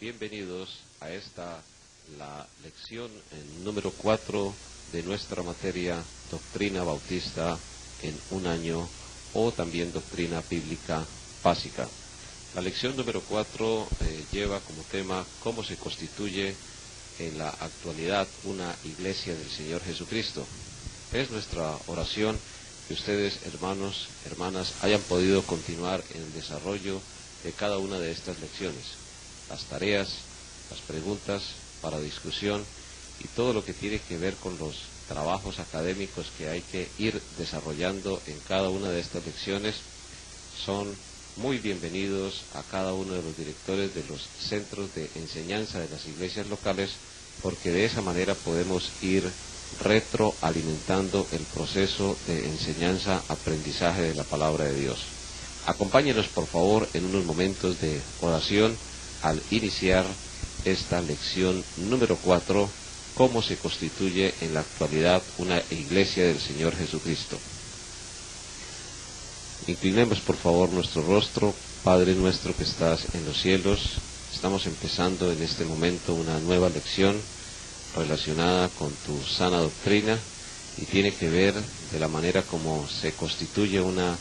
Bienvenidos a la lección número 4 de nuestra materia Doctrina Bautista en un año, o también Doctrina Bíblica Básica. La lección número 4 lleva como tema cómo se constituye en la actualidad una iglesia del Señor Jesucristo. Es nuestra oración que ustedes, hermanos, hermanas, hayan podido continuar en el desarrollo de cada una de estas lecciones. Las tareas, las preguntas para discusión y todo lo que tiene que ver con los trabajos académicos que hay que ir desarrollando en cada una de estas lecciones son muy bienvenidos a cada uno de los directores de los centros de enseñanza de las iglesias locales, porque de esa manera podemos ir retroalimentando el proceso de enseñanza-aprendizaje de la palabra de Dios. Acompáñenos por favor en unos momentos de oración al iniciar esta lección número 4, cómo se constituye en la actualidad una iglesia del Señor Jesucristo. Inclinemos por favor nuestro rostro. Padre nuestro que estás en los cielos, estamos empezando en este momento una nueva lección relacionada con tu sana doctrina y tiene que ver de la manera como se constituye una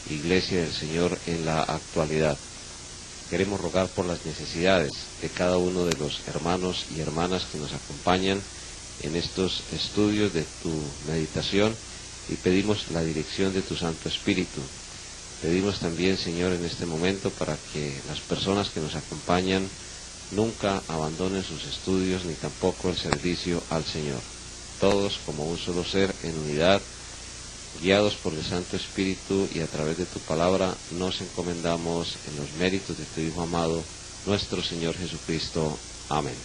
iglesia del Señor en la actualidad. Queremos rogar por las necesidades de cada uno de los hermanos y hermanas que nos acompañan en estos estudios de tu meditación y pedimos la dirección de tu Santo Espíritu. Pedimos también, Señor, en este momento para que las personas que nos acompañan nunca abandonen sus estudios ni tampoco el servicio al Señor. Todos como un solo ser en unidad, guiados por el Santo Espíritu y a través de tu palabra, nos encomendamos en los méritos de tu Hijo amado, nuestro Señor Jesucristo. Amén.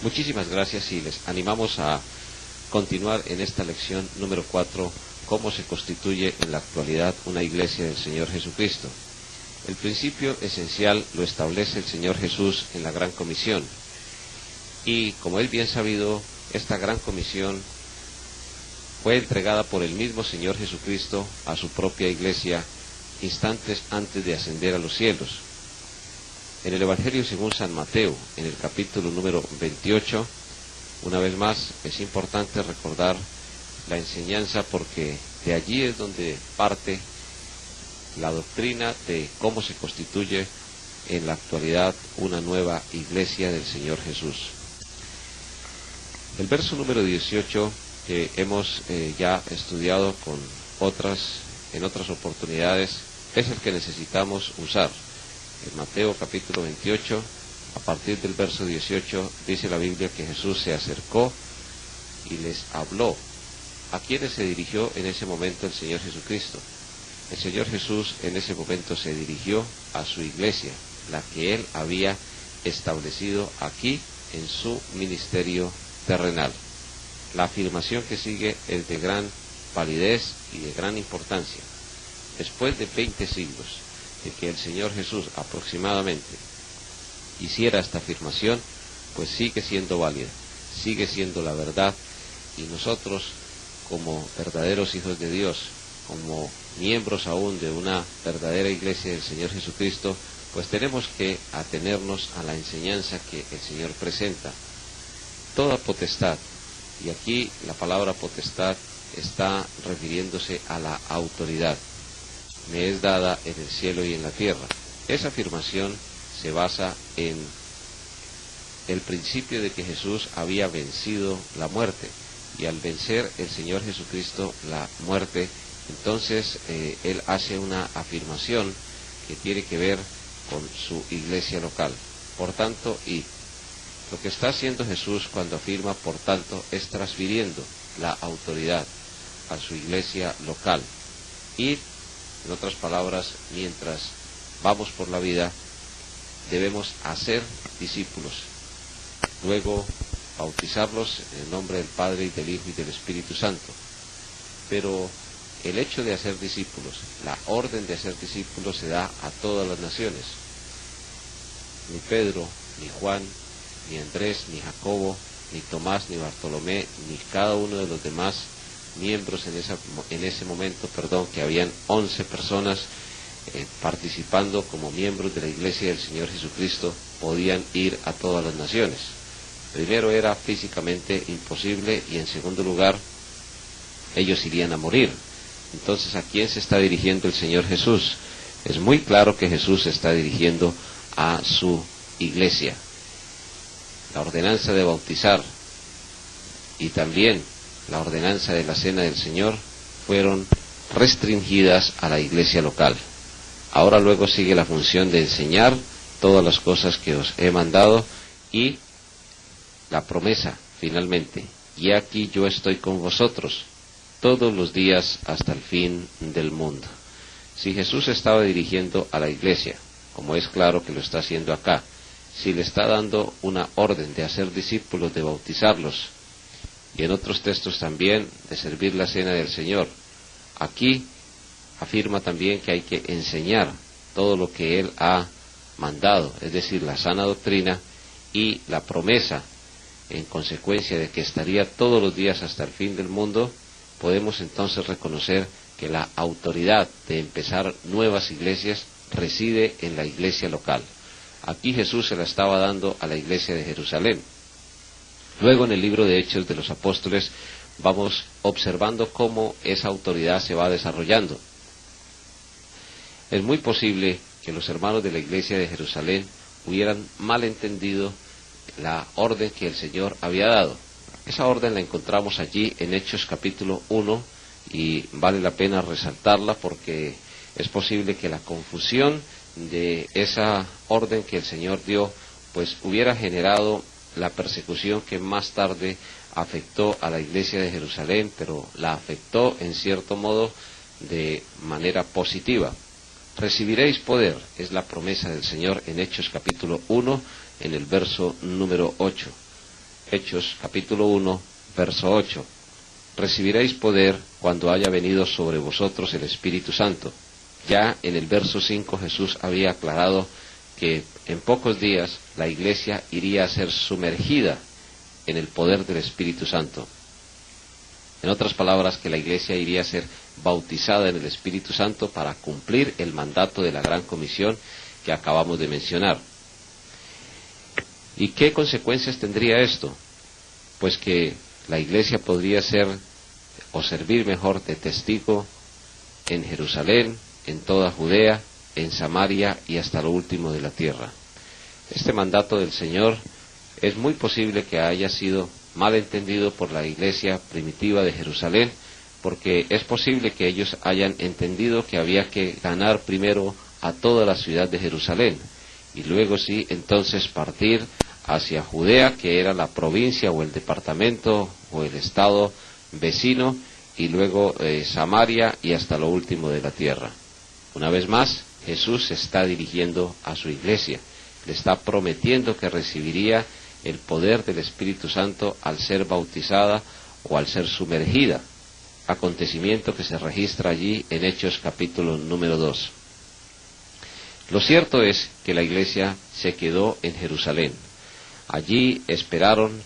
Muchísimas gracias y les animamos a continuar en esta lección número 4, cómo se constituye en la actualidad una iglesia del Señor Jesucristo. El principio esencial lo establece el Señor Jesús en la Gran Comisión. Y como Él bien sabido, esta Gran Comisión fue entregada por el mismo Señor Jesucristo a su propia iglesia instantes antes de ascender a los cielos. En el Evangelio según San Mateo, en el capítulo número 28, una vez más es importante recordar la enseñanza porque de allí es donde parte la doctrina de cómo se constituye en la actualidad una nueva iglesia del Señor Jesús. El verso número 18 que hemos ya estudiado en otras oportunidades, es el que necesitamos usar. En Mateo capítulo 28, a partir del verso 18, dice la Biblia que Jesús se acercó y les habló. ¿A quiénes se dirigió en ese momento el Señor Jesucristo? El Señor Jesús en ese momento se dirigió a su iglesia, la que Él había establecido aquí en su ministerio terrenal. La afirmación que sigue es de gran validez y de gran importancia. Después de 20 siglos de que el Señor Jesús aproximadamente hiciera esta afirmación, pues sigue siendo válida, sigue siendo la verdad, y nosotros como verdaderos hijos de Dios, como miembros aún de una verdadera iglesia del Señor Jesucristo, pues tenemos que atenernos a la enseñanza que el Señor presenta. Toda potestad, y aquí la palabra potestad está refiriéndose a la autoridad, me es dada en el cielo y en la tierra. Esa afirmación se basa en el principio de que Jesús había vencido la muerte, y al vencer el Señor Jesucristo la muerte, entonces Él hace una afirmación que tiene que ver con su iglesia local. Por tanto, lo que está haciendo Jesús cuando afirma por tanto es transfiriendo la autoridad a su iglesia local. Y, en otras palabras, mientras vamos por la vida, debemos hacer discípulos, luego bautizarlos en el nombre del Padre y del Hijo y del Espíritu Santo. Pero el hecho de hacer discípulos, la orden de hacer discípulos se da a todas las naciones. Ni Pedro, ni Juan, ni Andrés, ni Jacobo, ni Tomás, ni Bartolomé, ni cada uno de los demás miembros en ese momento, que habían 11 personas participando como miembros de la iglesia del Señor Jesucristo, podían ir a todas las naciones. Primero, era físicamente imposible, y en segundo lugar, ellos irían a morir. Entonces, ¿a quién se está dirigiendo el Señor Jesús? Es muy claro que Jesús se está dirigiendo a su iglesia. La ordenanza de bautizar y también la ordenanza de la Cena del Señor fueron restringidas a la iglesia local. Ahora luego sigue la función de enseñar todas las cosas que os he mandado, y la promesa finalmente: y aquí yo estoy con vosotros todos los días hasta el fin del mundo. Si Jesús estaba dirigiendo a la iglesia, como es claro que lo está haciendo acá, si le está dando una orden de hacer discípulos, de bautizarlos, y en otros textos también de servir la cena del Señor, aquí afirma también que hay que enseñar todo lo que Él ha mandado, es decir, la sana doctrina y la promesa, en consecuencia de que estaría todos los días hasta el fin del mundo. Podemos entonces reconocer que la autoridad de empezar nuevas iglesias reside en la iglesia local. Aquí Jesús se la estaba dando a la iglesia de Jerusalén. Luego, en el libro de Hechos de los Apóstoles, vamos observando cómo esa autoridad se va desarrollando. Es muy posible que los hermanos de la iglesia de Jerusalén hubieran malentendido la orden que el Señor había dado. Esa orden la encontramos allí en Hechos capítulo 1, y vale la pena resaltarla porque es posible que la confusión de esa orden que el Señor dio pues hubiera generado la persecución que más tarde afectó a la iglesia de Jerusalén, pero la afectó en cierto modo de manera positiva. Recibiréis poder, es la promesa del Señor en Hechos capítulo 1, en el verso número 8. Hechos capítulo 1, verso 8. Recibiréis poder cuando haya venido sobre vosotros el Espíritu Santo. Ya en el verso 5 Jesús había aclarado que en pocos días la iglesia iría a ser sumergida en el poder del Espíritu Santo. En otras palabras, que la iglesia iría a ser bautizada en el Espíritu Santo para cumplir el mandato de la Gran Comisión que acabamos de mencionar. ¿Y qué consecuencias tendría esto? Pues que la iglesia podría ser, o servir mejor, de testigo en Jerusalén, en toda Judea, en Samaria y hasta lo último de la tierra. Este mandato del Señor es muy posible que haya sido mal entendido por la iglesia primitiva de Jerusalén, porque es posible que ellos hayan entendido que había que ganar primero a toda la ciudad de Jerusalén, y luego sí, entonces partir hacia Judea, que era la provincia o el departamento o el estado vecino, y luego Samaria y hasta lo último de la tierra. Una vez más, Jesús se está dirigiendo a su iglesia, le está prometiendo que recibiría el poder del Espíritu Santo al ser bautizada o al ser sumergida, acontecimiento que se registra allí en Hechos capítulo número 2. Lo cierto es que la iglesia se quedó en Jerusalén. Allí esperaron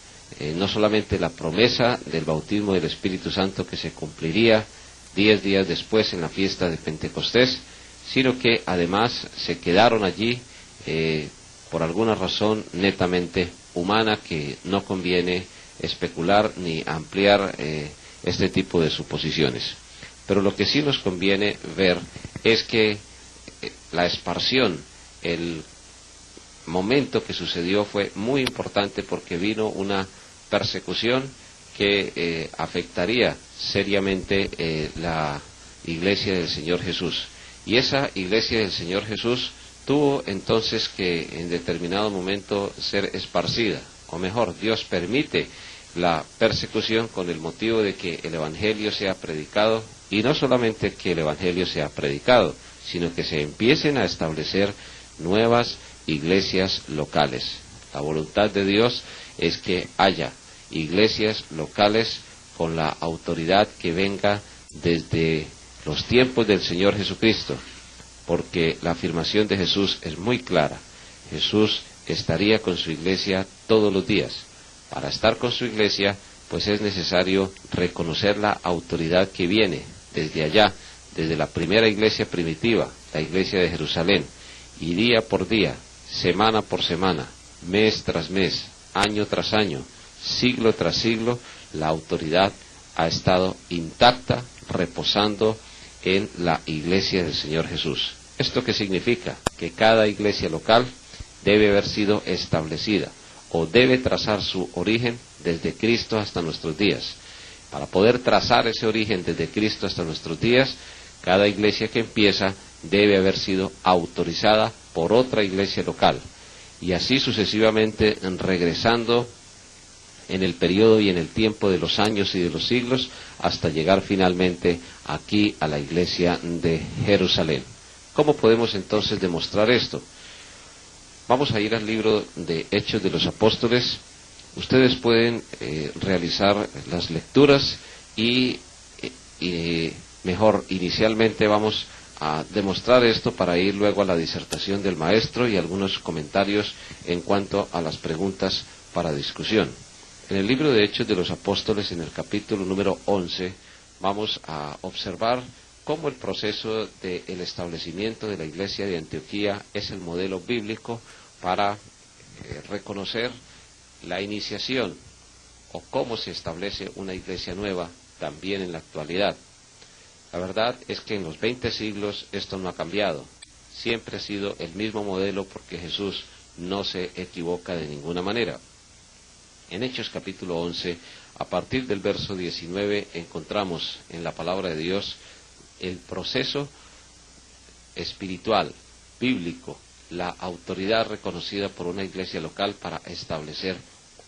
no solamente la promesa del bautismo del Espíritu Santo que se cumpliría 10 días después en la fiesta de Pentecostés, sino que además se quedaron allí por alguna razón netamente humana que no conviene especular ni ampliar este tipo de suposiciones. Pero lo que sí nos conviene ver es que la esparción, el momento que sucedió fue muy importante, porque vino una persecución que afectaría seriamente la iglesia del Señor Jesús. Y esa iglesia del Señor Jesús tuvo entonces que en determinado momento ser esparcida, o mejor, Dios permite la persecución con el motivo de que el Evangelio sea predicado, y no solamente que el Evangelio sea predicado, sino que se empiecen a establecer nuevas iglesias locales. La voluntad de Dios es que haya iglesias locales con la autoridad que venga desde los tiempos del Señor Jesucristo, porque la afirmación de Jesús es muy clara. Jesús estaría con su iglesia todos los días. Para estar con su iglesia, pues es necesario reconocer la autoridad que viene desde allá, desde la primera iglesia primitiva, la iglesia de Jerusalén, y día por día semana por semana, mes tras mes, año tras año, siglo tras siglo, la autoridad ha estado intacta, reposando en la iglesia del Señor Jesús. ¿Esto qué significa? Que cada iglesia local debe haber sido establecida o debe trazar su origen desde Cristo hasta nuestros días. Para poder trazar ese origen desde Cristo hasta nuestros días, cada iglesia que empieza debe haber sido autorizada por otra iglesia local, y así sucesivamente, regresando en el periodo y en el tiempo de los años y de los siglos, hasta llegar finalmente aquí a la iglesia de Jerusalén. ¿Cómo podemos entonces demostrar esto? Vamos a ir al libro de Hechos de los Apóstoles. Ustedes pueden realizar las lecturas y mejor, inicialmente vamos a demostrar esto para ir luego a la disertación del maestro y algunos comentarios en cuanto a las preguntas para discusión. En el libro de Hechos de los Apóstoles, en el capítulo número 11, vamos a observar cómo el proceso del establecimiento de la iglesia de Antioquía es el modelo bíblico para reconocer la iniciación o cómo se establece una iglesia nueva también en la actualidad. La verdad es que en los 20 siglos esto no ha cambiado. Siempre ha sido el mismo modelo porque Jesús no se equivoca de ninguna manera. En Hechos capítulo 11, a partir del verso 19, encontramos en la palabra de Dios el proceso espiritual, bíblico, la autoridad reconocida por una iglesia local para establecer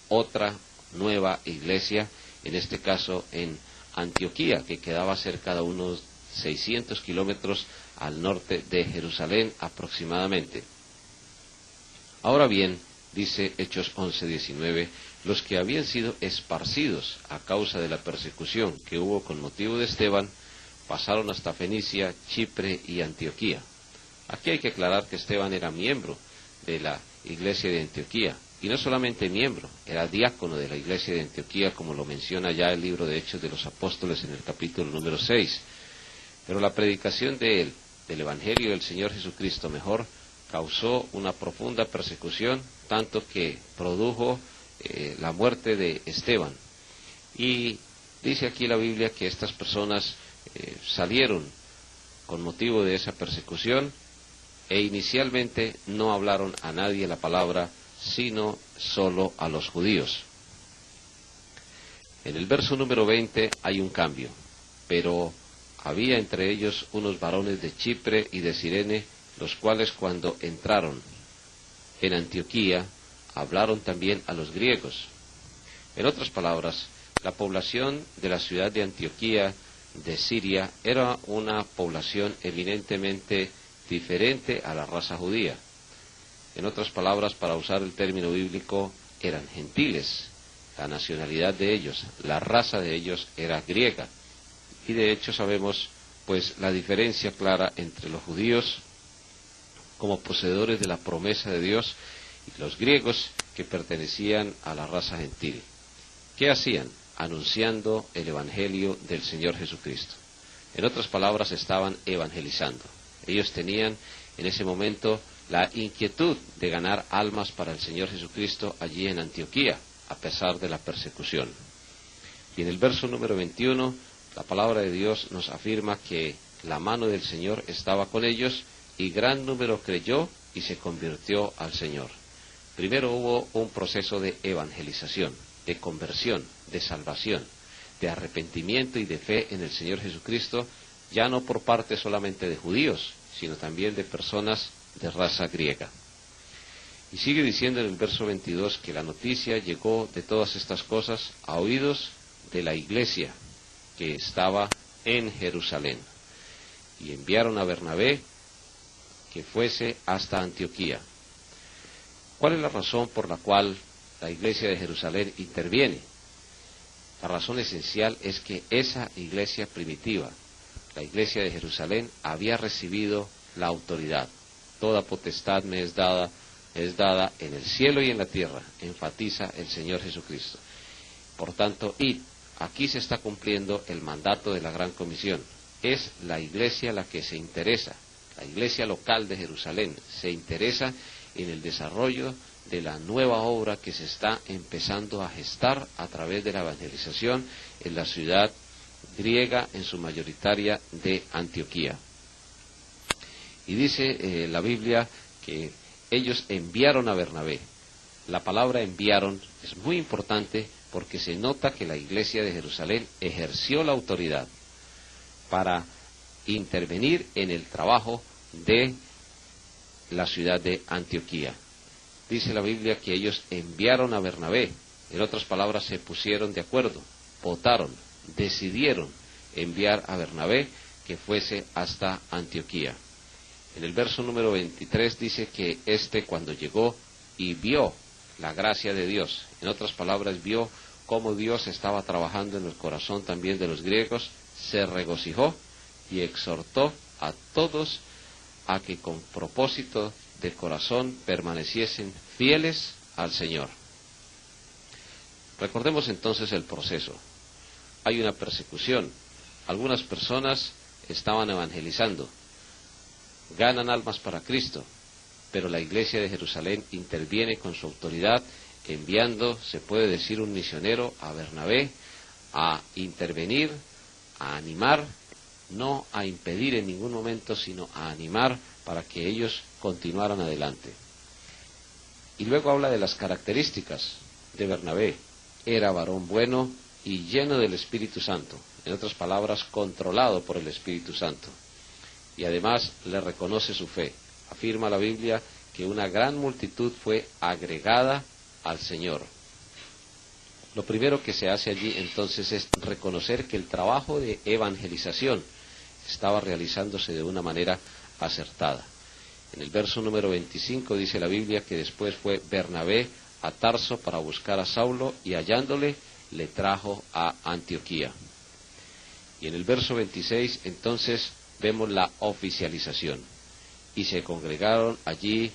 otra nueva iglesia, en este caso en Antioquía, que quedaba cerca de unos 600 kilómetros al norte de Jerusalén aproximadamente. Ahora bien, dice Hechos 11:19, los que habían sido esparcidos a causa de la persecución que hubo con motivo de Esteban, pasaron hasta Fenicia, Chipre y Antioquía. Aquí hay que aclarar que Esteban era miembro de la iglesia de Antioquía, y no solamente miembro, era diácono de la iglesia de Antioquía, como lo menciona ya el libro de Hechos de los Apóstoles en el capítulo número 6. Pero la predicación de él, del Evangelio del Señor Jesucristo mejor, causó una profunda persecución, tanto que produjo la muerte de Esteban. Y dice aquí la Biblia que estas personas salieron con motivo de esa persecución e inicialmente no hablaron a nadie la palabra, sino solo a los judíos. En el verso número 20 hay un cambio, pero había entre ellos unos varones de Chipre y de Cirene, los cuales cuando entraron en Antioquía hablaron también a los griegos. En otras palabras, la población de la ciudad de Antioquía de Siria era una población eminentemente diferente a la raza judía. En otras palabras, para usar el término bíblico, eran gentiles. La nacionalidad de ellos, la raza de ellos era griega. Y de hecho sabemos pues la diferencia clara entre los judíos como poseedores de la promesa de Dios y los griegos que pertenecían a la raza gentil. ¿Qué hacían? Anunciando el Evangelio del Señor Jesucristo. En otras palabras, estaban evangelizando. Ellos tenían en ese momento la inquietud de ganar almas para el Señor Jesucristo allí en Antioquía, a pesar de la persecución. Y en el verso número 21, la palabra de Dios nos afirma que la mano del Señor estaba con ellos y gran número creyó y se convirtió al Señor. Primero hubo un proceso de evangelización, de conversión, de salvación, de arrepentimiento y de fe en el Señor Jesucristo, ya no por parte solamente de judíos, sino también de personas de raza griega. Y sigue diciendo en el verso 22 que la noticia llegó de todas estas cosas a oídos de la iglesia que estaba en Jerusalén. Y enviaron a Bernabé que fuese hasta Antioquía. ¿Cuál es la razón por la cual la iglesia de Jerusalén interviene? La razón esencial es que esa iglesia primitiva, la iglesia de Jerusalén, había recibido la autoridad. Toda potestad me es dada en el cielo y en la tierra, enfatiza el Señor Jesucristo. Por tanto, id, aquí se está cumpliendo el mandato de la Gran Comisión. Es la iglesia la que se interesa, la iglesia local de Jerusalén se interesa en el desarrollo de la nueva obra que se está empezando a gestar a través de la evangelización en la ciudad griega, en su mayoritaria de Antioquía. Y dice la Biblia que ellos enviaron a Bernabé. La palabra enviaron es muy importante porque se nota que la iglesia de Jerusalén ejerció la autoridad para intervenir en el trabajo de la ciudad de Antioquía. Dice la Biblia que ellos enviaron a Bernabé, en otras palabras se pusieron de acuerdo, votaron, decidieron enviar a Bernabé que fuese hasta Antioquía. En el verso número 23 dice que cuando llegó y vio la gracia de Dios, en otras palabras vio cómo Dios estaba trabajando en el corazón también de los griegos, se regocijó y exhortó a todos a que con propósito de corazón permaneciesen fieles al Señor. Recordemos entonces el proceso. Hay una persecución. Algunas personas estaban evangelizando, ganan almas para Cristo, pero la iglesia de Jerusalén interviene con su autoridad, enviando, se puede decir, un misionero a Bernabé a intervenir, a animar, no a impedir en ningún momento, sino a animar para que ellos continuaran adelante. Y luego habla de las características de Bernabé. Era varón bueno y lleno del Espíritu Santo, en otras palabras, controlado por el Espíritu Santo. Y además le reconoce su fe. Afirma la Biblia que una gran multitud fue agregada al Señor. Lo primero que se hace allí entonces es reconocer que el trabajo de evangelización estaba realizándose de una manera acertada. En el verso número 25 dice la Biblia que después fue Bernabé a Tarso para buscar a Saulo y hallándole le trajo a Antioquía. Y en el verso 26 entonces vemos la oficialización. Y se congregaron allí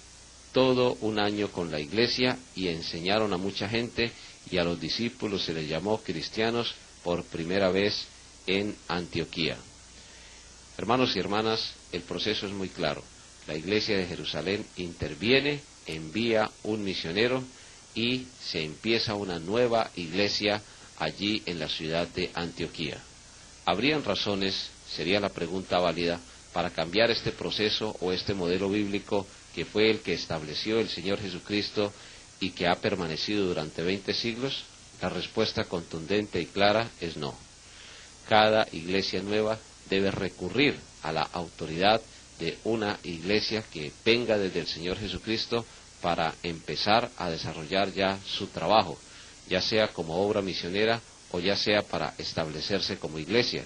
todo un año con la iglesia y enseñaron a mucha gente, y a los discípulos se les llamó cristianos por primera vez en Antioquía. Hermanos y hermanas, el proceso es muy claro. La iglesia de Jerusalén interviene, envía un misionero y se empieza una nueva iglesia allí en la ciudad de Antioquía. ¿Habrían razones, sería la pregunta válida, para cambiar este proceso o este modelo bíblico que fue el que estableció el Señor Jesucristo y que ha permanecido durante 20 siglos? La respuesta contundente y clara es no. Cada iglesia nueva debe recurrir a la autoridad de una iglesia que venga desde el Señor Jesucristo para empezar a desarrollar ya su trabajo, ya sea como obra misionera o ya sea para establecerse como iglesia,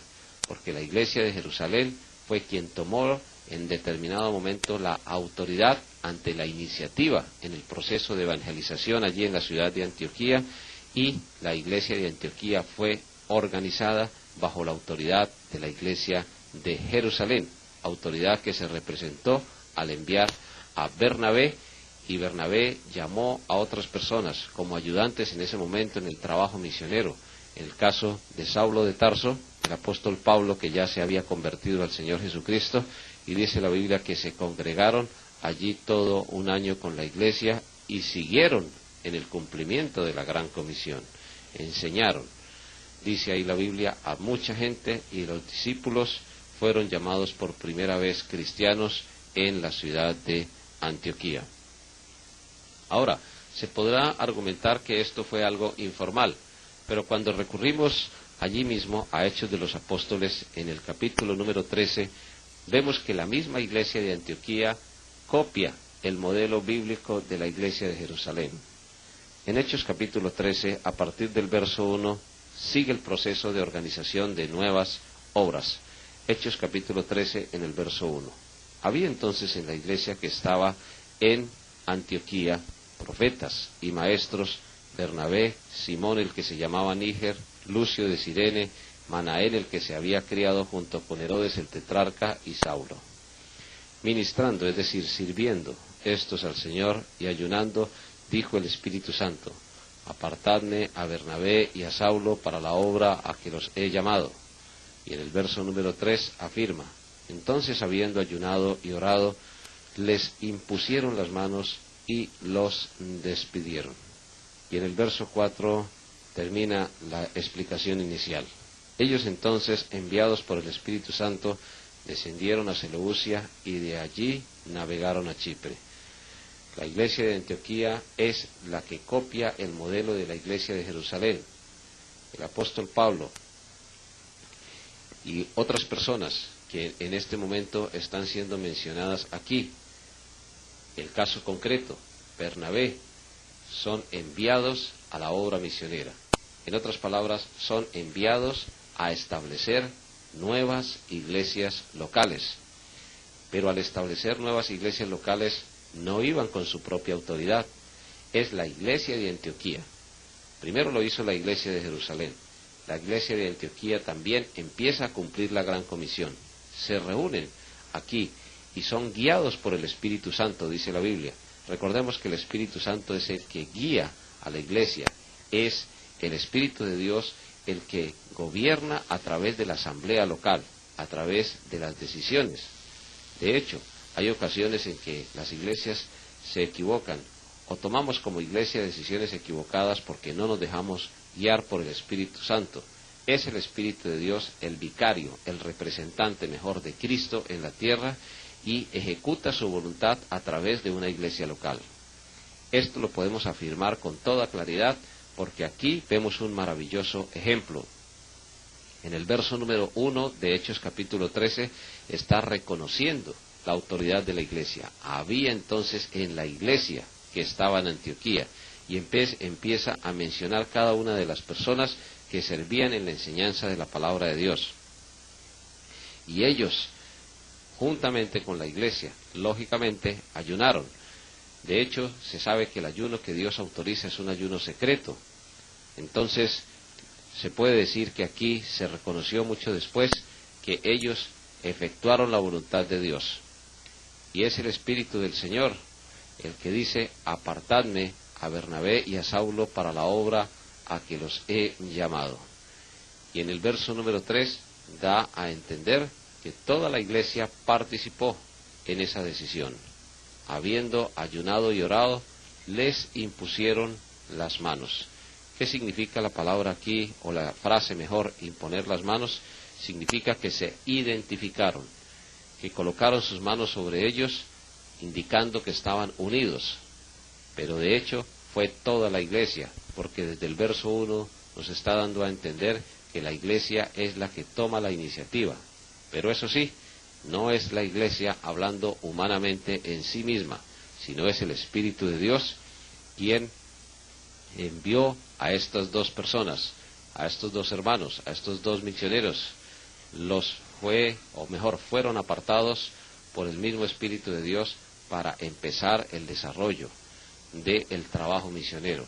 porque la iglesia de Jerusalén fue quien tomó en determinado momento la autoridad ante la iniciativa en el proceso de evangelización allí en la ciudad de Antioquía, y la iglesia de Antioquía fue organizada bajo la autoridad de la iglesia de Jerusalén, autoridad que se representó al enviar a Bernabé, y Bernabé llamó a otras personas como ayudantes en ese momento en el trabajo misionero. En el caso de Saulo de Tarso, el apóstol Pablo, que ya se había convertido al Señor Jesucristo, y dice la Biblia que se congregaron allí todo un año con la iglesia y siguieron en el cumplimiento de la gran comisión, enseñaron, dice ahí la Biblia, a mucha gente, y los discípulos fueron llamados por primera vez cristianos en la ciudad de Antioquía. Ahora, se podrá argumentar que esto fue algo informal, pero cuando recurrimos allí mismo a Hechos de los Apóstoles, en el capítulo número 13, vemos que la misma iglesia de Antioquía copia el modelo bíblico de la iglesia de Jerusalén. En Hechos capítulo 13, a partir del verso 1, sigue el proceso de organización de nuevas obras. Hechos capítulo 13, en el verso 1. Había entonces en la iglesia que estaba en Antioquía profetas y maestros: Bernabé, Simón el que se llamaba Níger, Lucio de Cirene, Manaén el que se había criado junto con Herodes el tetrarca, y Saulo. Ministrando, es decir, sirviendo estos al Señor y ayunando, dijo el Espíritu Santo: apartadme a Bernabé y a Saulo para la obra a que los he llamado. Y en el verso número 3 afirma: entonces, habiendo ayunado y orado, les impusieron las manos y los despidieron. Y en el verso 4 termina la explicación inicial. Ellos entonces, enviados por el Espíritu Santo, descendieron a Seleucia y de allí navegaron a Chipre. La iglesia de Antioquía es la que copia el modelo de la iglesia de Jerusalén. El apóstol Pablo y otras personas que en este momento están siendo mencionadas aquí, el caso concreto, Bernabé, son enviados a la obra misionera. En otras palabras, son enviados a establecer nuevas iglesias locales. Pero al establecer nuevas iglesias locales no iban con su propia autoridad. Es la iglesia de Antioquía. Primero lo hizo la iglesia de Jerusalén. La iglesia de Antioquía también empieza a cumplir la gran comisión. Se reúnen aquí y son guiados por el Espíritu Santo, dice la Biblia. Recordemos que el Espíritu Santo es el que guía a la iglesia. Es el Espíritu de Dios el que gobierna a través de la asamblea local, a través de las decisiones. De hecho, hay ocasiones en que las iglesias se equivocan o tomamos como iglesia decisiones equivocadas porque no nos dejamos guiar por el Espíritu Santo. Es el Espíritu de Dios el vicario, el representante mejor de Cristo en la tierra y ejecuta su voluntad a través de una iglesia local. Esto lo podemos afirmar con toda claridad porque aquí vemos un maravilloso ejemplo. En el verso número 1 de Hechos capítulo 13 está reconociendo la autoridad de la iglesia. Había entonces en la iglesia que estaba en Antioquía y empieza a mencionar cada una de las personas que servían en la enseñanza de la palabra de Dios. Y ellos, juntamente con la iglesia, lógicamente ayunaron. De hecho, se sabe que el ayuno que Dios autoriza es un ayuno secreto. Entonces, se puede decir que aquí se reconoció mucho después que ellos efectuaron la voluntad de Dios. Y es el Espíritu del Señor el que dice: apartadme a Bernabé y a Saulo para la obra a que los he llamado. Y en el verso número 3 da a entender que toda la iglesia participó en esa decisión. Habiendo ayunado y orado, les impusieron las manos. ¿Qué significa la palabra aquí, o la frase mejor, imponer las manos? Significa que se identificaron, que colocaron sus manos sobre ellos, indicando que estaban unidos. Pero de hecho fue toda la iglesia, porque desde el verso 1 nos está dando a entender que la iglesia es la que toma la iniciativa. Pero eso sí, no es la iglesia hablando humanamente en sí misma, sino es el Espíritu de Dios quien envió a estas dos personas, a estos dos hermanos, a estos dos misioneros. Fueron apartados por el mismo Espíritu de Dios para empezar el desarrollo del trabajo misionero.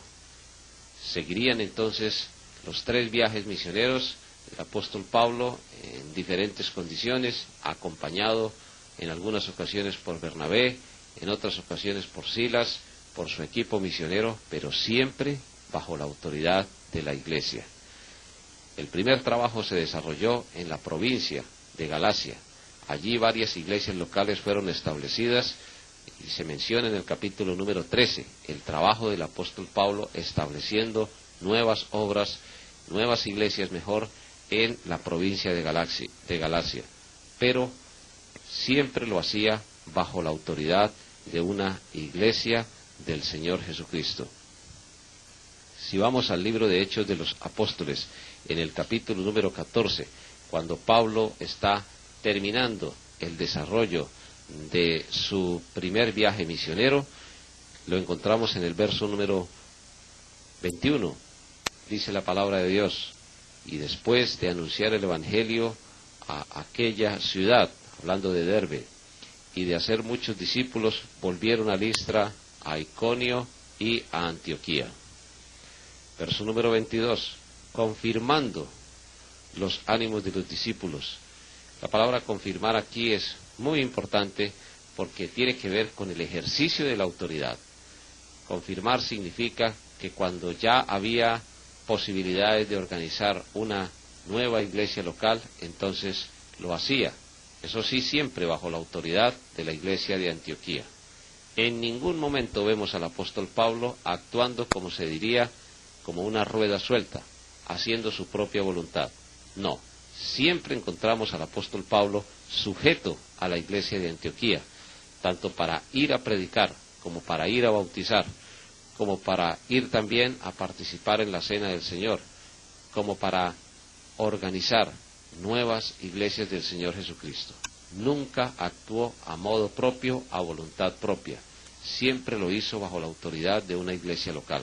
Seguirían entonces los 3 viajes misioneros del apóstol Pablo en diferentes condiciones, acompañado en algunas ocasiones por Bernabé, en otras ocasiones por Silas, por su equipo misionero, pero siempre bajo la autoridad de la iglesia. El primer trabajo se desarrolló en la provincia de Galacia. Allí varias iglesias locales fueron establecidas y se menciona en el capítulo número 13 el trabajo del apóstol Pablo estableciendo nuevas obras, nuevas iglesias mejor, en la provincia de Galacia, pero siempre lo hacía bajo la autoridad de una iglesia del Señor Jesucristo. Si vamos al libro de Hechos de los Apóstoles, en el capítulo número 14, cuando Pablo está terminando el desarrollo de su primer viaje misionero, lo encontramos en el verso número 21, dice la palabra de Dios: y después de anunciar el Evangelio a aquella ciudad, hablando de Derbe, y de hacer muchos discípulos, volvieron a Listra, a Iconio y a Antioquía. Verso número 22, confirmando los ánimos de los discípulos. La palabra confirmar aquí es muy importante porque tiene que ver con el ejercicio de la autoridad. Confirmar significa que cuando ya había posibilidades de organizar una nueva iglesia local, entonces lo hacía. Eso sí, siempre bajo la autoridad de la iglesia de Antioquía. En ningún momento vemos al apóstol Pablo actuando, como se diría, como una rueda suelta, haciendo su propia voluntad. No, siempre encontramos al apóstol Pablo sujeto a la iglesia de Antioquía, tanto para ir a predicar, como para ir a bautizar, como para ir también a participar en la cena del Señor, como para organizar nuevas iglesias del Señor Jesucristo. Nunca actuó a modo propio, a voluntad propia. Siempre lo hizo bajo la autoridad de una iglesia local.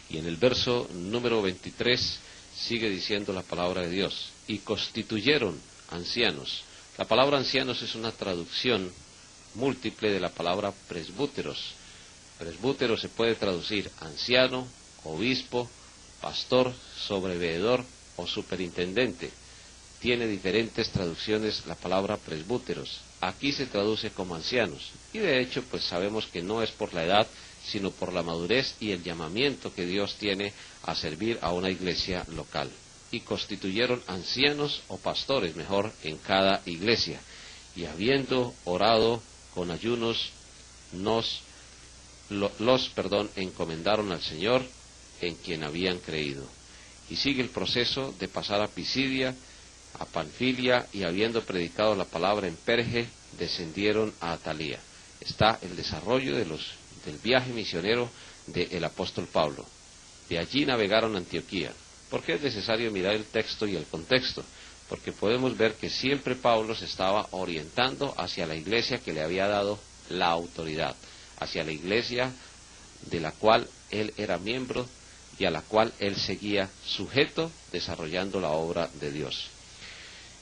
Y en el verso número 23 sigue diciendo la palabra de Dios: y constituyeron ancianos. La palabra ancianos es una traducción múltiple de la palabra presbúteros. Presbútero se puede traducir anciano, obispo, pastor, sobreveedor o superintendente. Tiene diferentes traducciones la palabra presbúteros. Aquí se traduce como ancianos, y de hecho pues sabemos que no es por la edad, sino por la madurez y el llamamiento que Dios tiene a servir a una iglesia local. Y constituyeron ancianos o pastores, mejor, en cada iglesia. Y habiendo orado con ayunos, los encomendaron al Señor, en quien habían creído. Y sigue el proceso de pasar a Pisidia, a Panfilia, y habiendo predicado la palabra en Perge, descendieron a Atalía. Está el desarrollo del viaje misionero del apóstol Pablo. De allí navegaron a Antioquía. ¿Por qué es necesario mirar el texto y el contexto? Porque podemos ver que siempre Pablo se estaba orientando hacia la iglesia que le había dado la autoridad, hacia la iglesia de la cual él era miembro y a la cual él seguía sujeto, desarrollando la obra de Dios.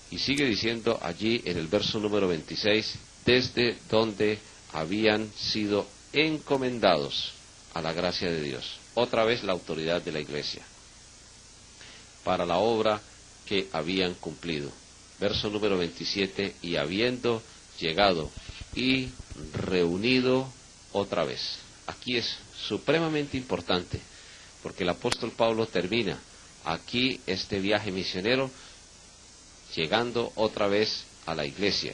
Y sigue diciendo allí en el verso número 26, desde donde habían sido encomendados a la gracia de Dios. Otra vez la autoridad de la iglesia para la obra que habían cumplido. Verso número 27, y habiendo llegado y reunido otra vez. Aquí es supremamente importante, porque el apóstol Pablo termina aquí este viaje misionero llegando otra vez a la iglesia,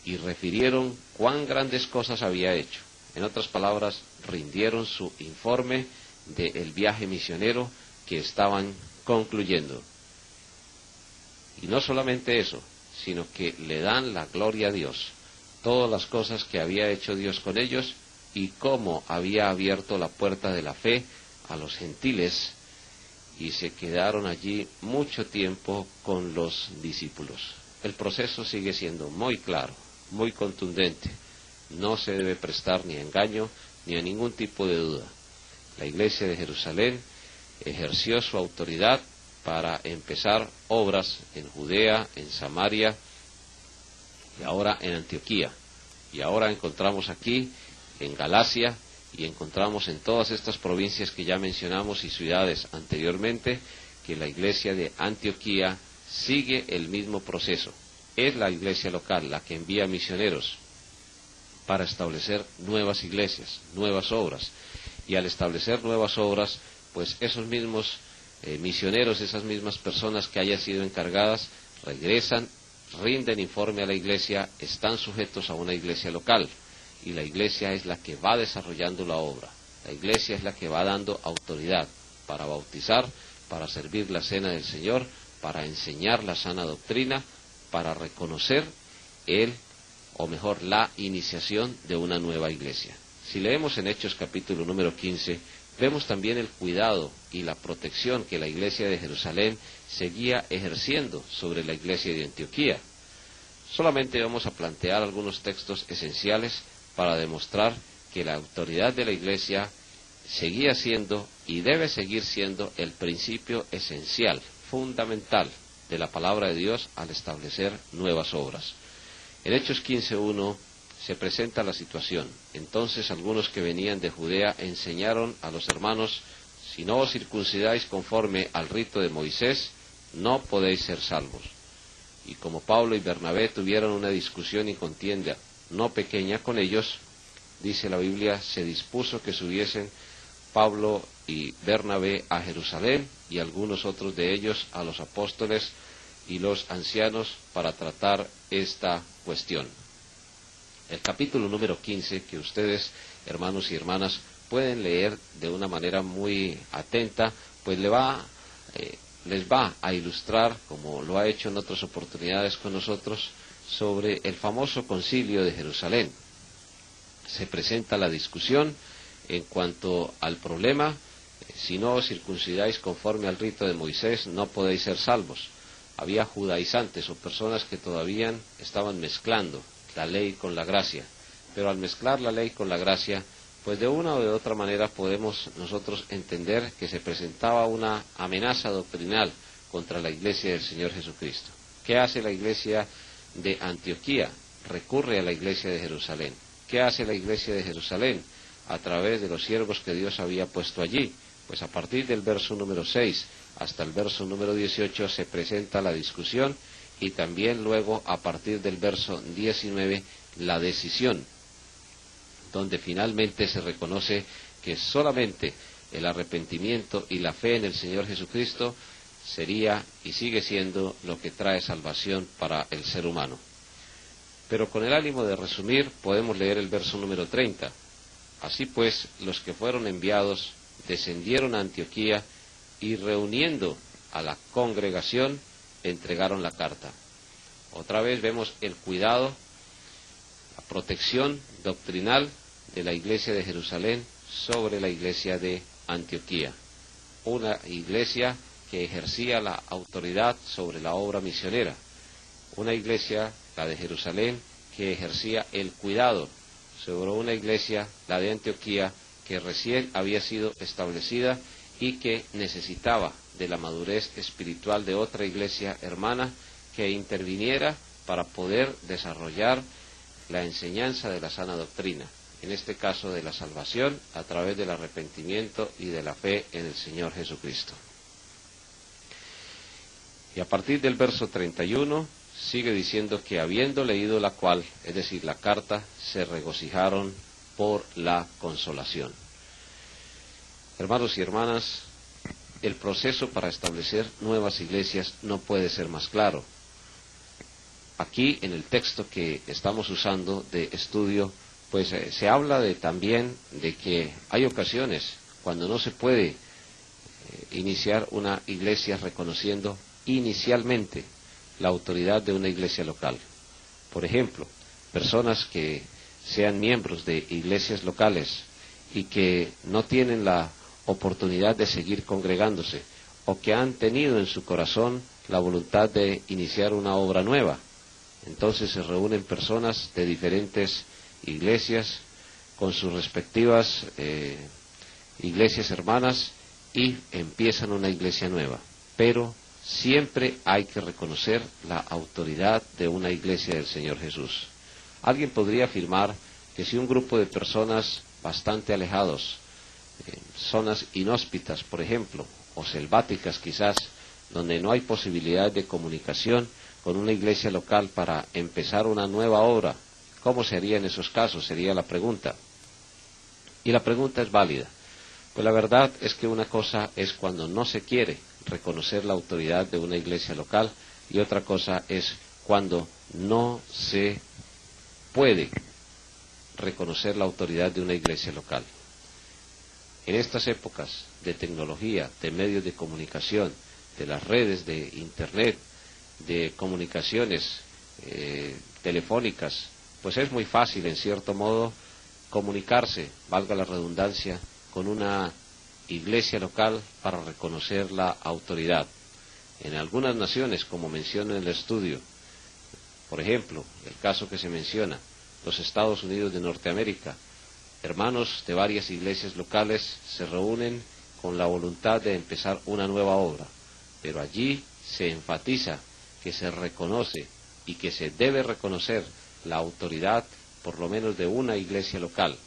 y refirieron cuán grandes cosas había hecho. En otras palabras, rindieron su informe del viaje misionero que estaban concluyendo. Y no solamente eso, sino que le dan la gloria a Dios, todas las cosas que había hecho Dios con ellos y cómo había abierto la puerta de la fe a los gentiles, y se quedaron allí mucho tiempo con los discípulos. El proceso sigue siendo muy claro, muy contundente. No se debe prestar ni a engaño ni a ningún tipo de duda. La iglesia de Jerusalén ejerció su autoridad para empezar obras en Judea, en Samaria y ahora en Antioquía. Y ahora encontramos aquí en Galacia y encontramos en todas estas provincias que ya mencionamos y ciudades anteriormente que la iglesia de Antioquía sigue el mismo proceso. Es la iglesia local la que envía misioneros para establecer nuevas iglesias, nuevas obras. Y al establecer nuevas obras, pues esos mismos misioneros, esas mismas personas que hayan sido encargadas, regresan, rinden informe a la iglesia, están sujetos a una iglesia local. Y la iglesia es la que va desarrollando la obra. La iglesia es la que va dando autoridad para bautizar, para servir la cena del Señor, para enseñar la sana doctrina, para reconocer la iniciación de una nueva iglesia. Si leemos en Hechos capítulo número 15, vemos también el cuidado y la protección que la iglesia de Jerusalén seguía ejerciendo sobre la iglesia de Antioquía. Solamente vamos a plantear algunos textos esenciales para demostrar que la autoridad de la iglesia seguía siendo y debe seguir siendo el principio esencial, fundamental de la palabra de Dios al establecer nuevas obras. En Hechos 15:1 se presenta la situación. Entonces algunos que venían de Judea enseñaron a los hermanos: si no os circuncidáis conforme al rito de Moisés, no podéis ser salvos. Y como Pablo y Bernabé tuvieron una discusión y contienda no pequeña con ellos, dice la Biblia, se dispuso que subiesen Pablo y Bernabé a Jerusalén y algunos otros de ellos a los apóstoles y los ancianos para tratar esta cuestión. El capítulo número 15, que ustedes, hermanos y hermanas, pueden leer de una manera muy atenta, pues les va a ilustrar, como lo ha hecho en otras oportunidades con nosotros, sobre el famoso concilio de Jerusalén. Se presenta la discusión en cuanto al problema: si no os circuncidáis conforme al rito de Moisés, no podéis ser salvos. Había judaizantes o personas que todavía estaban mezclando la ley con la gracia, pero al mezclar la ley con la gracia, pues de una o de otra manera podemos nosotros entender que se presentaba una amenaza doctrinal contra la iglesia del Señor Jesucristo. ¿Qué hace la iglesia de Antioquía? Recurre a la iglesia de Jerusalén. ¿Qué hace la iglesia de Jerusalén? A través de los siervos que Dios había puesto allí. Pues a partir del verso número 6 hasta el verso número 18 se presenta la discusión, y también luego a partir del verso 19 la decisión, donde finalmente se reconoce que solamente el arrepentimiento y la fe en el Señor Jesucristo sería y sigue siendo lo que trae salvación para el ser humano. Pero con el ánimo de resumir, podemos leer el verso número 30. Así pues, los que fueron enviados descendieron a Antioquía y, reuniendo a la congregación, entregaron la carta. Otra vez vemos el cuidado, la protección doctrinal de la iglesia de Jerusalén sobre la iglesia de Antioquía, una iglesia que ejercía la autoridad sobre la obra misionera, una iglesia, la de Jerusalén, que ejercía el cuidado sobre una iglesia, la de Antioquía, que recién había sido establecida y que necesitaba de la madurez espiritual de otra iglesia hermana que interviniera para poder desarrollar la enseñanza de la sana doctrina, en este caso de la salvación a través del arrepentimiento y de la fe en el Señor Jesucristo. Y a partir del verso 31 sigue diciendo que, habiendo leído la cual, es decir, la carta, se regocijaron por la consolación. Hermanos y hermanas, el proceso para establecer nuevas iglesias no puede ser más claro. Aquí, en el texto que estamos usando de estudio, pues se habla también de que hay ocasiones cuando no se puede iniciar una iglesia reconociendo inicialmente la autoridad de una iglesia local. Por ejemplo, personas que sean miembros de iglesias locales y que no tienen la oportunidad de seguir congregándose, o que han tenido en su corazón la voluntad de iniciar una obra nueva. Entonces se reúnen personas de diferentes iglesias con sus respectivas iglesias hermanas y empiezan una iglesia nueva. Pero siempre hay que reconocer la autoridad de una iglesia del Señor Jesús. Alguien podría afirmar que si un grupo de personas bastante alejados, zonas inhóspitas, por ejemplo, o selváticas quizás, donde no hay posibilidad de comunicación con una iglesia local para empezar una nueva obra, ¿cómo sería en esos casos? Sería la pregunta. Y la pregunta es válida. Pues la verdad es que una cosa es cuando no se quiere reconocer la autoridad de una iglesia local, y otra cosa es cuando no se puede reconocer la autoridad de una iglesia local. En estas épocas de tecnología, de medios de comunicación, de las redes de internet, de comunicaciones telefónicas, pues es muy fácil, en cierto modo, comunicarse, valga la redundancia, con una iglesia local para reconocer la autoridad. En algunas naciones, como menciono en el estudio, por ejemplo, el caso que se menciona, los Estados Unidos de Norteamérica, hermanos de varias iglesias locales se reúnen con la voluntad de empezar una nueva obra, pero allí se enfatiza que se reconoce y que se debe reconocer la autoridad por lo menos de una iglesia local,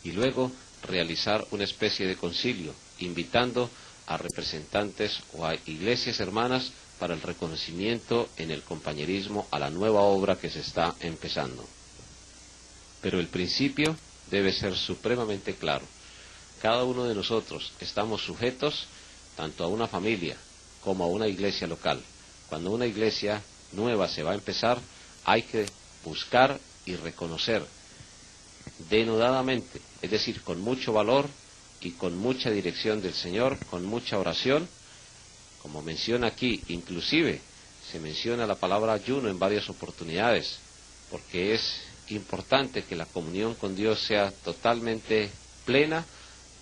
y luego realizar una especie de concilio, invitando a representantes o a iglesias hermanas para el reconocimiento en el compañerismo a la nueva obra que se está empezando. Pero el principio debe ser supremamente claro. Cada uno de nosotros estamos sujetos tanto a una familia como a una iglesia local. Cuando una iglesia nueva se va a empezar, hay que buscar y reconocer denodadamente, es decir, con mucho valor y con mucha dirección del Señor, con mucha oración, como menciona aquí, inclusive se menciona la palabra ayuno en varias oportunidades, porque es importante que la comunión con Dios sea totalmente plena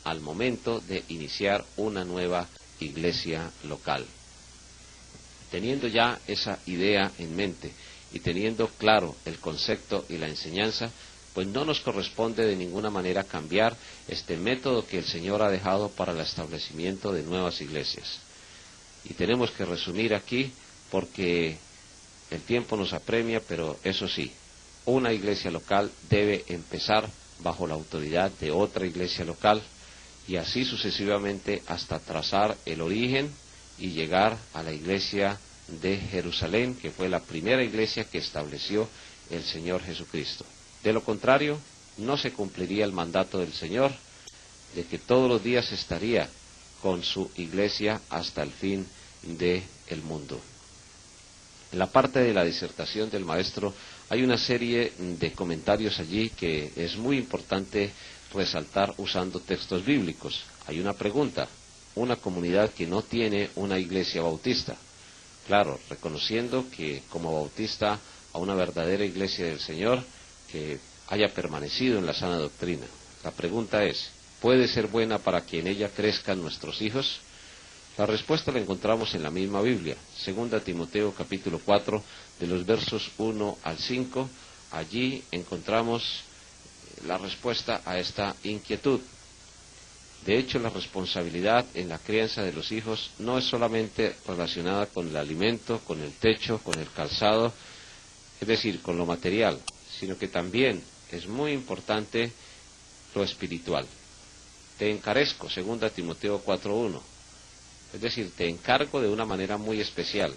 al momento de iniciar una nueva iglesia local. Teniendo ya esa idea en mente y teniendo claro el concepto y la enseñanza, pues no nos corresponde de ninguna manera cambiar este método que el Señor ha dejado para el establecimiento de nuevas iglesias. Y tenemos que resumir aquí porque el tiempo nos apremia, pero eso sí, una iglesia local debe empezar bajo la autoridad de otra iglesia local y así sucesivamente hasta trazar el origen y llegar a la iglesia de Jerusalén, que fue la primera iglesia que estableció el Señor Jesucristo. De lo contrario, no se cumpliría el mandato del Señor de que todos los días estaría con su iglesia hasta el fin del mundo. En la parte de la disertación del maestro hay una serie de comentarios allí que es muy importante resaltar usando textos bíblicos. Hay una pregunta: una comunidad que no tiene una iglesia bautista. Claro, reconociendo que como bautista a una verdadera iglesia del Señor que haya permanecido en la sana doctrina. La pregunta es: ¿puede ser buena para que en ella crezcan nuestros hijos? La respuesta la encontramos en la misma Biblia, 2 Timoteo capítulo 4, de los versos 1 al 5. Allí encontramos la respuesta a esta inquietud. De hecho, la responsabilidad en la crianza de los hijos no es solamente relacionada con el alimento, con el techo, con el calzado, es decir, con lo material, sino que también es muy importante lo espiritual. Te encarezco, 2 Timoteo 4:1. Es decir, te encargo de una manera muy especial,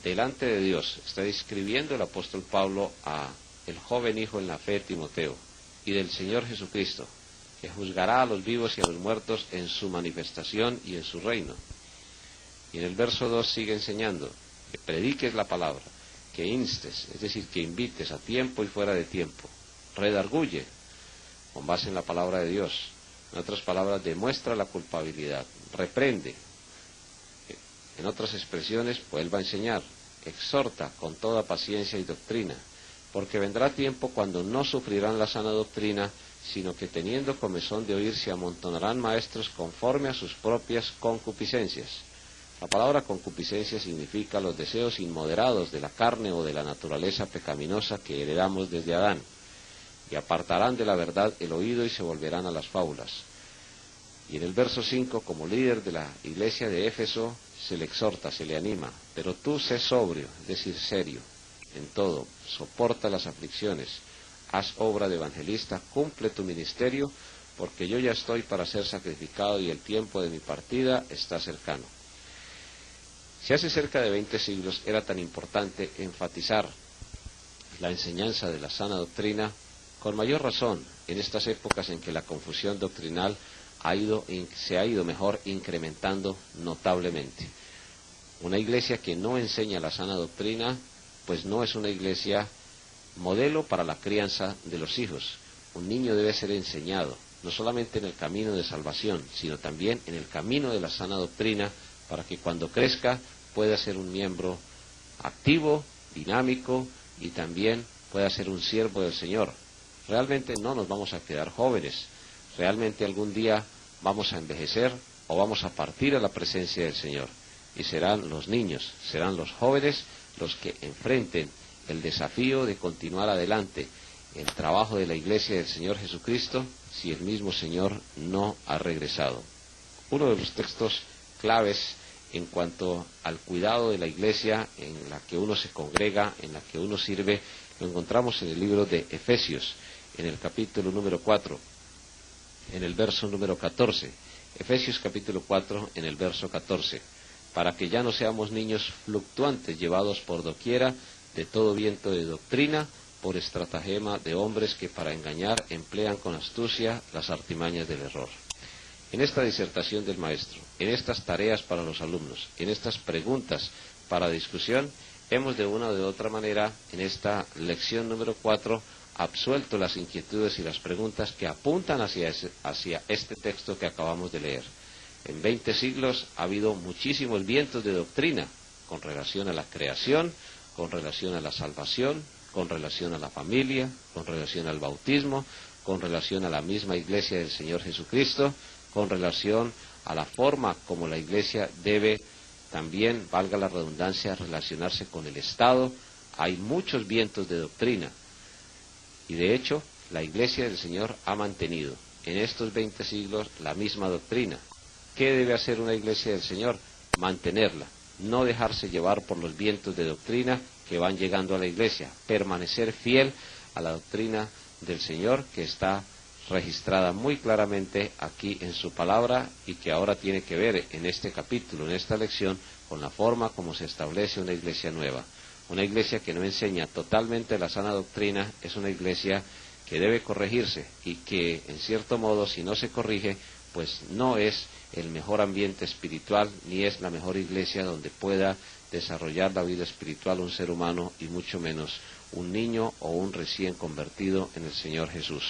delante de Dios. Está escribiendo el apóstol Pablo a el joven hijo en la fe Timoteo, y del Señor Jesucristo, que juzgará a los vivos y a los muertos en su manifestación y en su reino. Y en el verso 2 sigue enseñando que prediques la palabra, que instes, es decir, que invites a tiempo y fuera de tiempo, redarguye, con base en la palabra de Dios. En otras palabras, demuestra la culpabilidad, reprende. En otras expresiones, vuelva a enseñar, exhorta con toda paciencia y doctrina, porque vendrá tiempo cuando no sufrirán la sana doctrina, sino que teniendo comezón de oír se amontonarán maestros conforme a sus propias concupiscencias. La palabra concupiscencia significa los deseos inmoderados de la carne o de la naturaleza pecaminosa que heredamos desde Adán, y apartarán de la verdad el oído y se volverán a las fábulas. Y en el verso 5, como líder de la iglesia de Éfeso, se le exhorta, se le anima, pero tú sé sobrio, es decir, serio, en todo, soporta las aflicciones, haz obra de evangelista, cumple tu ministerio, porque yo ya estoy para ser sacrificado y el tiempo de mi partida está cercano. Si hace cerca de 20 siglos era tan importante enfatizar la enseñanza de la sana doctrina, con mayor razón en estas épocas en que la confusión doctrinal se ha ido mejor incrementando notablemente. Una iglesia que no enseña la sana doctrina, pues no es una iglesia modelo para la crianza de los hijos. Un niño debe ser enseñado, no solamente en el camino de salvación, sino también en el camino de la sana doctrina, para que cuando crezca pueda ser un miembro activo, dinámico y también pueda ser un siervo del Señor. Realmente no nos vamos a quedar jóvenes, realmente algún día vamos a envejecer o vamos a partir a la presencia del Señor. Y serán los niños, serán los jóvenes los que enfrenten el desafío de continuar adelante el trabajo de la iglesia del Señor Jesucristo si el mismo Señor no ha regresado. Uno de los textos claves en cuanto al cuidado de la iglesia en la que uno se congrega, en la que uno sirve, lo encontramos en el libro de Efesios, en el capítulo número 4, en el verso número 14. Efesios capítulo 4, en el verso 14. Para que ya no seamos niños fluctuantes, llevados por doquiera de todo viento de doctrina, por estratagema de hombres que para engañar emplean con astucia las artimañas del error. En esta disertación del maestro, en estas tareas para los alumnos, en estas preguntas para discusión, hemos de una o de otra manera, en esta lección número 4, absuelto las inquietudes y las preguntas que apuntan hacia este texto que acabamos de leer. En 20 siglos ha habido muchísimos vientos de doctrina con relación a la creación, con relación a la salvación, con relación a la familia, con relación al bautismo, con relación a la misma iglesia del Señor Jesucristo, con relación a la forma como la iglesia debe también, valga la redundancia, relacionarse con el Estado. Hay muchos vientos de doctrina y de hecho la iglesia del Señor ha mantenido en estos 20 siglos la misma doctrina. ¿Qué debe hacer una iglesia del Señor? Mantenerla, no dejarse llevar por los vientos de doctrina que van llegando a la iglesia, permanecer fiel a la doctrina del Señor que está registrada muy claramente aquí en su palabra y que ahora tiene que ver en este capítulo, en esta lección, con la forma como se establece una iglesia nueva. Una iglesia que no enseña totalmente la sana doctrina es una iglesia que debe corregirse y que, en cierto modo, si no se corrige, pues no es el mejor ambiente espiritual ni es la mejor iglesia donde pueda desarrollar la vida espiritual un ser humano y mucho menos un niño o un recién convertido en el Señor Jesús.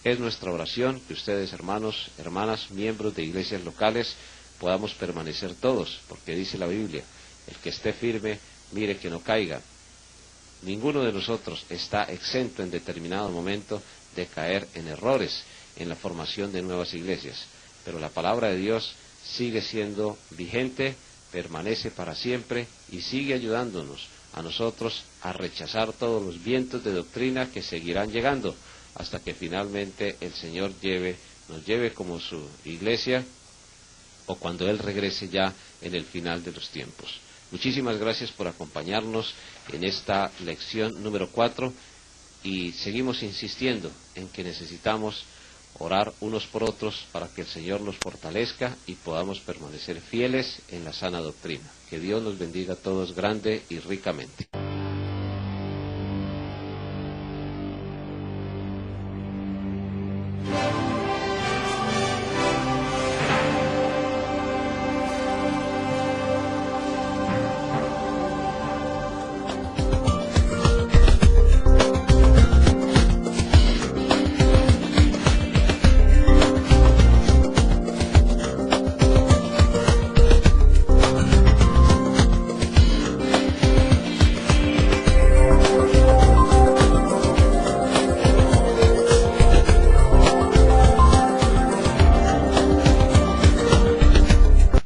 Es nuestra oración que ustedes, hermanos, hermanas, miembros de iglesias locales, podamos permanecer todos, porque dice la Biblia, el que esté firme, mire que no caiga. Ninguno de nosotros está exento en determinado momento de caer en errores en la formación de nuevas iglesias, pero la palabra de Dios sigue siendo vigente, permanece para siempre y sigue ayudándonos a nosotros a rechazar todos los vientos de doctrina que seguirán llegando hasta que finalmente el Señor nos lleve como su iglesia o cuando Él regrese ya en el final de los tiempos. Muchísimas gracias por acompañarnos en esta lección número 4 y seguimos insistiendo en que necesitamos orar unos por otros para que el Señor nos fortalezca y podamos permanecer fieles en la sana doctrina. Que Dios nos bendiga a todos grande y ricamente.